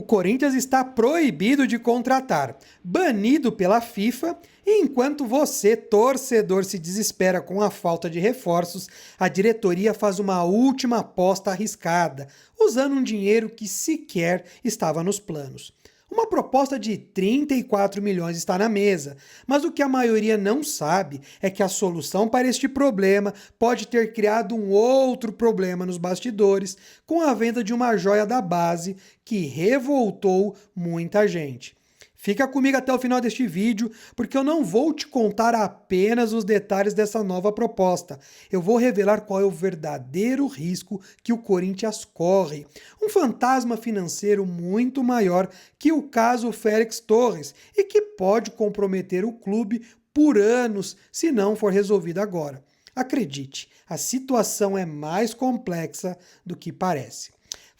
O Corinthians está proibido de contratar, banido pela FIFA, e enquanto você, torcedor, se desespera com a falta de reforços, a diretoria faz uma última aposta arriscada, usando um dinheiro que sequer estava nos planos. Uma proposta de 34 milhões está na mesa, mas o que a maioria não sabe é que a solução para este problema pode ter criado um outro problema nos bastidores, com a venda de uma joia da base que revoltou muita gente. Fica comigo até o final deste vídeo, porque eu não vou te contar apenas os detalhes dessa nova proposta. Eu vou revelar qual é o verdadeiro risco que o Corinthians corre. Um fantasma financeiro muito maior que o caso Félix Torres e que pode comprometer o clube por anos se não for resolvido agora. Acredite, a situação é mais complexa do que parece.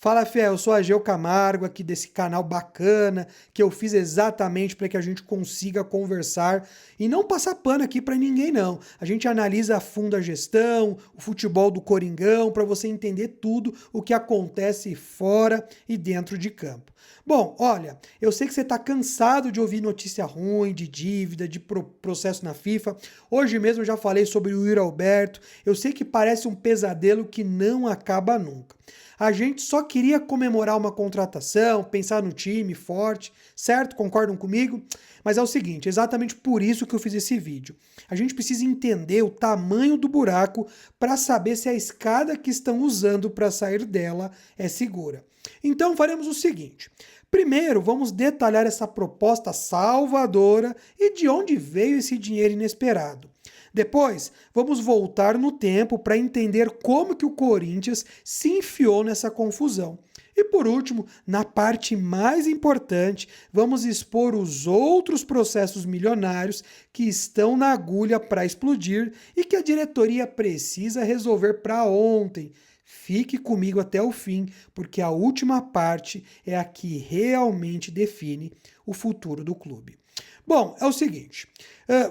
Fala, fiel, eu sou Ageu Camargo, aqui desse canal bacana, que eu fiz exatamente para que a gente consiga conversar e não passar pano aqui para ninguém, não. A gente analisa a fundo a gestão, o futebol do Coringão, para você entender tudo o que acontece fora e dentro de campo. Bom, olha, eu sei que você está cansado de ouvir notícia ruim, de dívida, de processo na FIFA. Hoje mesmo eu já falei sobre o Yuri Alberto. Eu sei que parece um pesadelo que não acaba nunca. A gente só queria comemorar uma contratação, pensar no time forte, certo? Concordam comigo? Mas é o seguinte, exatamente por isso que eu fiz esse vídeo. A gente precisa entender o tamanho do buraco para saber se a escada que estão usando para sair dela é segura. Então faremos o seguinte. Primeiro, vamos detalhar essa proposta salvadora e de onde veio esse dinheiro inesperado. Depois, vamos voltar no tempo para entender como que o Corinthians se enfiou nessa confusão. E por último, na parte mais importante, vamos expor os outros processos milionários que estão na agulha para explodir e que a diretoria precisa resolver para ontem. Fique comigo até o fim, porque a última parte é a que realmente define o futuro do clube. Bom, é o seguinte,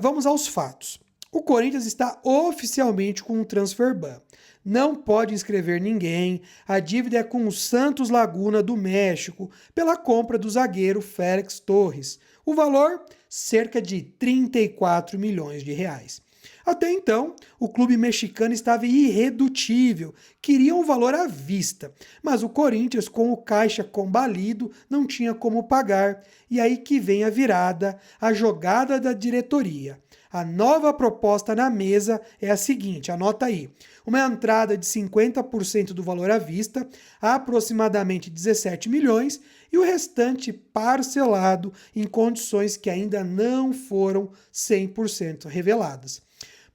vamos aos fatos. O Corinthians está oficialmente com um transfer ban. Não pode inscrever ninguém. A dívida é com o Santos Laguna do México pela compra do zagueiro Félix Torres. O valor, cerca de 34 milhões de reais. Até então, o clube mexicano estava irredutível, queria um valor à vista, mas o Corinthians, com o caixa combalido, não tinha como pagar. E aí que vem a virada, a jogada da diretoria. A nova proposta na mesa é a seguinte, anota aí. Uma entrada de 50% do valor à vista, aproximadamente 17 milhões, e o restante parcelado em condições que ainda não foram 100% reveladas.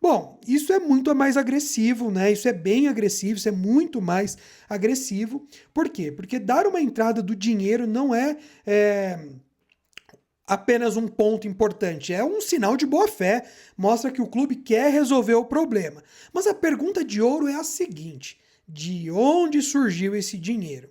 Bom, isso é muito mais agressivo, né? Isso é bem agressivo, isso é muito mais agressivo. Por quê? Porque dar uma entrada do dinheiro não é apenas um ponto importante, é um sinal de boa fé, mostra que o clube quer resolver o problema. Mas a pergunta de ouro é a seguinte: de onde surgiu esse dinheiro?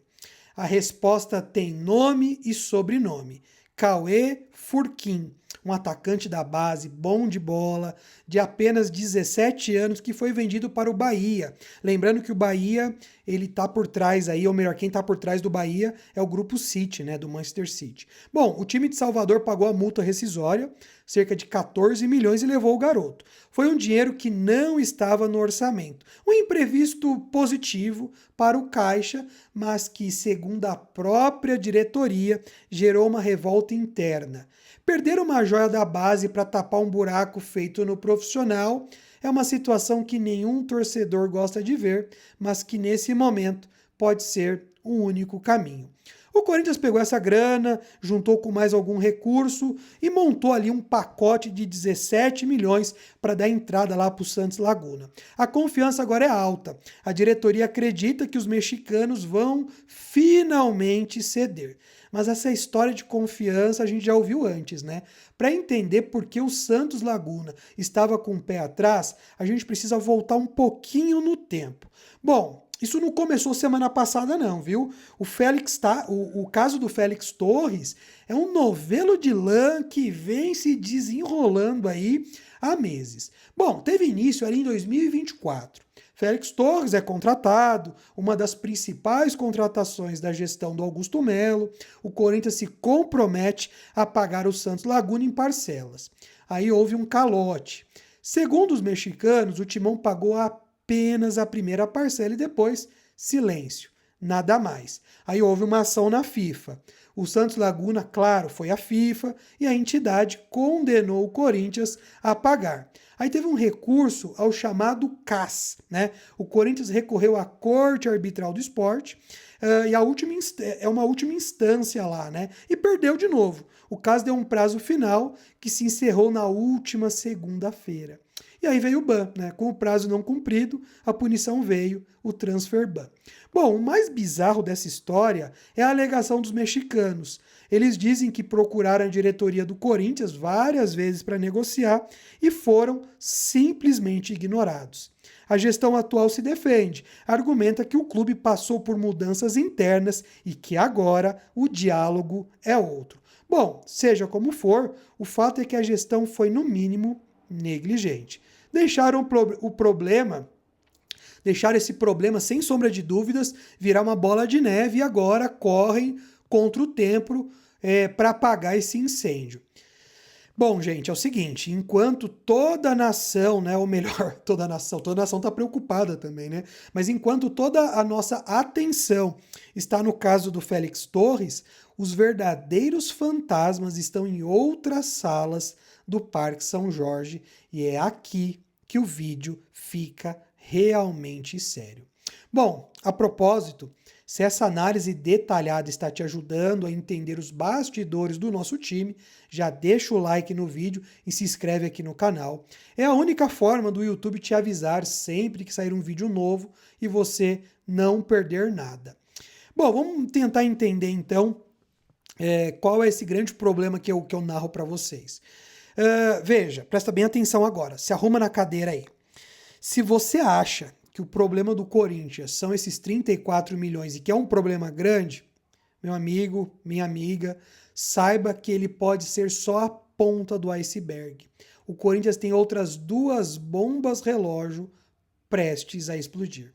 A resposta tem nome e sobrenome: Cauê Furquim, um atacante da base, bom de bola, de apenas 17 anos, que foi vendido para o Bahia. Lembrando que o Bahia, ele tá por trás aí, ou melhor, quem tá por trás do Bahia é o grupo City, né, do Manchester City. Bom, o time de Salvador pagou a multa rescisória, cerca de 14 milhões, e levou o garoto. Foi um dinheiro que não estava no orçamento. Um imprevisto positivo para o Caixa, mas que, segundo a própria diretoria, gerou uma revolta interna. Perder uma joia da base para tapar um buraco feito no profissional é uma situação que nenhum torcedor gosta de ver, mas que nesse momento pode ser o único caminho. O Corinthians pegou essa grana, juntou com mais algum recurso e montou ali um pacote de 17 milhões para dar entrada lá para o Santos Laguna. A confiança agora é alta. A diretoria acredita que os mexicanos vão finalmente ceder. Mas essa história de confiança a gente já ouviu antes, né? Para entender por que o Santos Laguna estava com o pé atrás, a gente precisa voltar um pouquinho no tempo. Bom, isso não começou semana passada não, viu? O caso do Félix Torres é um novelo de lã que vem se desenrolando aí há meses. Bom, teve início ali em 2024. Félix Torres é contratado, uma das principais contratações da gestão do Augusto Melo. O Corinthians se compromete a pagar o Santos Laguna em parcelas. Aí houve um calote. Segundo os mexicanos, o Timão pagou apenas a primeira parcela e depois silêncio, nada mais. Aí houve uma ação na FIFA. O Santos Laguna, claro, foi à FIFA e a entidade condenou o Corinthians a pagar. Aí teve um recurso ao chamado CAS, né? O Corinthians recorreu à Corte Arbitral do Esporte e é uma última instância lá, né? E perdeu de novo. O CAS deu um prazo final que se encerrou na última segunda-feira. E aí veio o ban, né? Com o prazo não cumprido, a punição veio, o transfer ban. Bom, o mais bizarro dessa história é a alegação dos mexicanos. Eles dizem que procuraram a diretoria do Corinthians várias vezes para negociar e foram simplesmente ignorados. A gestão atual se defende, argumenta que o clube passou por mudanças internas e que agora o diálogo é outro. Bom, seja como for, o fato é que a gestão foi, no mínimo, negligente. Deixaram esse problema, sem sombra de dúvidas, virar uma bola de neve e agora correm contra o tempo para apagar esse incêndio. Bom, gente, é o seguinte, enquanto toda a nação, né, ou melhor, toda a nação está preocupada também, né? Mas enquanto toda a nossa atenção está no caso do Félix Torres, os verdadeiros fantasmas estão em outras salas do Parque São Jorge e é aqui que o vídeo fica realmente sério. Bom, a propósito, se essa análise detalhada está te ajudando a entender os bastidores do nosso time, já deixa o like no vídeo e se inscreve aqui no canal. É a única forma do YouTube te avisar sempre que sair um vídeo novo e você não perder nada. Bom, vamos tentar entender então qual é esse grande problema que eu narro para vocês. Veja, presta bem atenção agora, se arruma na cadeira aí. Se você acha que o problema do Corinthians são esses 34 milhões e que é um problema grande, meu amigo, minha amiga, saiba que ele pode ser só a ponta do iceberg. O Corinthians tem outras duas bombas relógio prestes a explodir.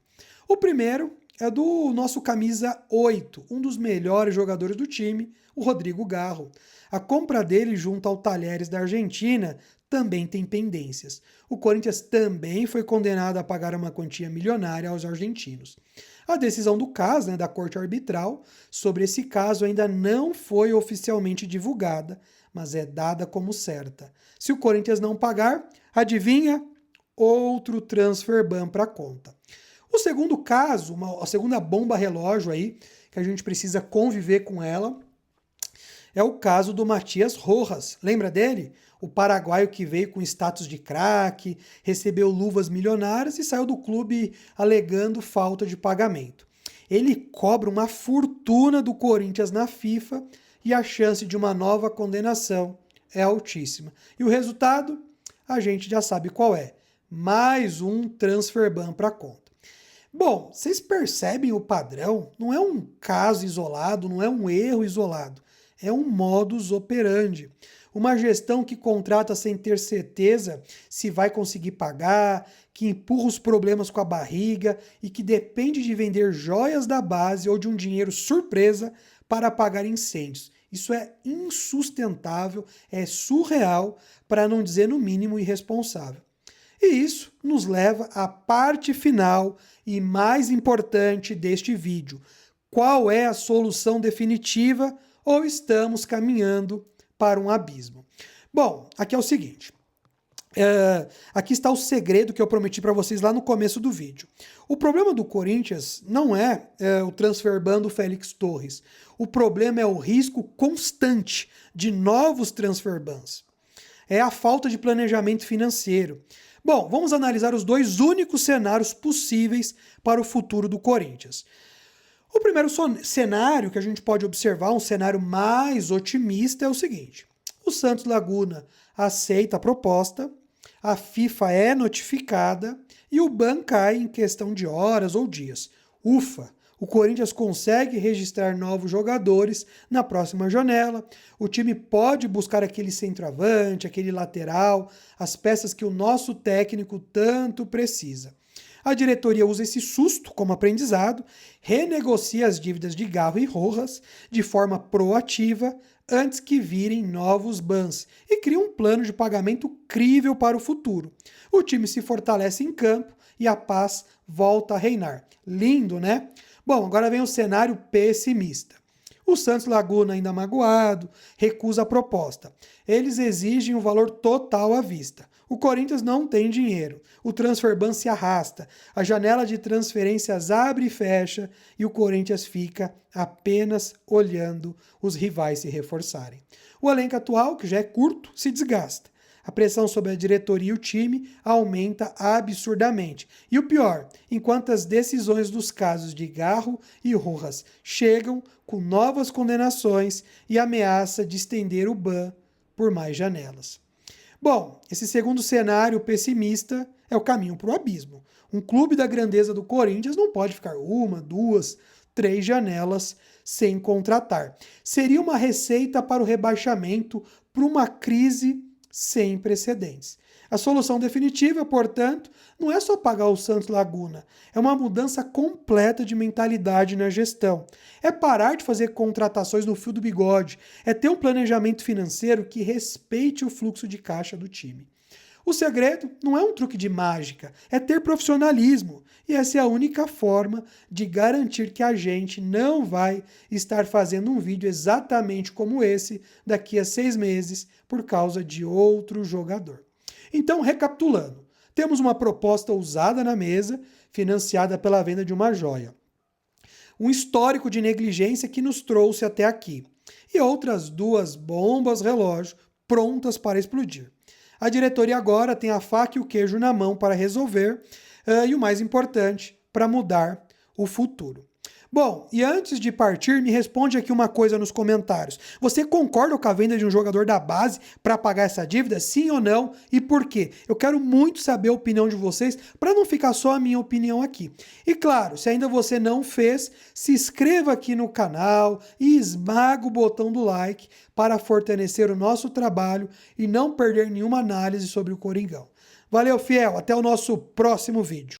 O primeiro é do nosso camisa 8, um dos melhores jogadores do time, o Rodrigo Garro. A compra dele junto ao Talheres da Argentina também tem pendências. O Corinthians também foi condenado a pagar uma quantia milionária aos argentinos. A decisão do CAS, da Corte Arbitral, sobre esse caso ainda não foi oficialmente divulgada, mas é dada como certa. Se o Corinthians não pagar, adivinha? Outro transfer ban para a conta. O segundo caso, a segunda bomba relógio aí, que a gente precisa conviver com ela, é o caso do Matias Rojas. Lembra dele? O paraguaio que veio com status de craque, recebeu luvas milionárias e saiu do clube alegando falta de pagamento. Ele cobra uma fortuna do Corinthians na FIFA e a chance de uma nova condenação é altíssima. E o resultado? A gente já sabe qual é. Mais um transfer ban para a conta. Bom, vocês percebem o padrão? Não é um caso isolado, não é um erro isolado. É um modus operandi. Uma gestão que contrata sem ter certeza se vai conseguir pagar, que empurra os problemas com a barriga e que depende de vender joias da base ou de um dinheiro surpresa para apagar incêndios. Isso é insustentável, é surreal, para não dizer no mínimo irresponsável. E isso nos leva à parte final e mais importante deste vídeo. Qual é a solução definitiva ou estamos caminhando para um abismo? Bom, aqui é o seguinte. Aqui está o segredo que eu prometi para vocês lá no começo do vídeo. O problema do Corinthians não é o transfer ban do Félix Torres. O problema é o risco constante de novos transfer bans. É a falta de planejamento financeiro. Bom, vamos analisar os dois únicos cenários possíveis para o futuro do Corinthians. O primeiro cenário que a gente pode observar, um cenário mais otimista, é o seguinte. O Santos Laguna aceita a proposta, a FIFA é notificada e o ban cai em questão de horas ou dias. Ufa! O Corinthians consegue registrar novos jogadores na próxima janela. O time pode buscar aquele centroavante, aquele lateral, as peças que o nosso técnico tanto precisa. A diretoria usa esse susto como aprendizado, renegocia as dívidas de Garro e Rojas de forma proativa antes que virem novos bans e cria um plano de pagamento crível para o futuro. O time se fortalece em campo e a paz volta a reinar. Lindo, né? Bom, agora vem o cenário pessimista. O Santos Laguna, ainda magoado, recusa a proposta. Eles exigem o valor total à vista. O Corinthians não tem dinheiro. O transfer ban se arrasta. A janela de transferências abre e fecha e o Corinthians fica apenas olhando os rivais se reforçarem. O elenco atual, que já é curto, se desgasta. A pressão sobre a diretoria e o time aumenta absurdamente. E o pior, enquanto as decisões dos casos de Garro e Rojas chegam com novas condenações e ameaça de estender o ban por mais janelas. Bom, esse segundo cenário pessimista é o caminho para o abismo. Um clube da grandeza do Corinthians não pode ficar 1, 2, 3 janelas sem contratar. Seria uma receita para o rebaixamento, para uma crise sem precedentes. A solução definitiva, portanto, não é só pagar o Santos Laguna, é uma mudança completa de mentalidade na gestão. É parar de fazer contratações no fio do bigode, é ter um planejamento financeiro que respeite o fluxo de caixa do time. O segredo não é um truque de mágica, é ter profissionalismo. E essa é a única forma de garantir que a gente não vai estar fazendo um vídeo exatamente como esse daqui a 6 meses por causa de outro jogador. Então, recapitulando, temos uma proposta ousada na mesa, financiada pela venda de uma joia. Um histórico de negligência que nos trouxe até aqui. E outras 2 bombas relógio prontas para explodir. A diretoria agora tem a faca e o queijo na mão para resolver e o mais importante, para mudar o futuro. Bom, e antes de partir, me responde aqui uma coisa nos comentários. Você concorda com a venda de um jogador da base para pagar essa dívida? Sim ou não? E por quê? Eu quero muito saber a opinião de vocês para não ficar só a minha opinião aqui. E claro, se ainda você não fez, se inscreva aqui no canal e esmaga o botão do like para fortalecer o nosso trabalho e não perder nenhuma análise sobre o Coringão. Valeu, fiel. Até o nosso próximo vídeo.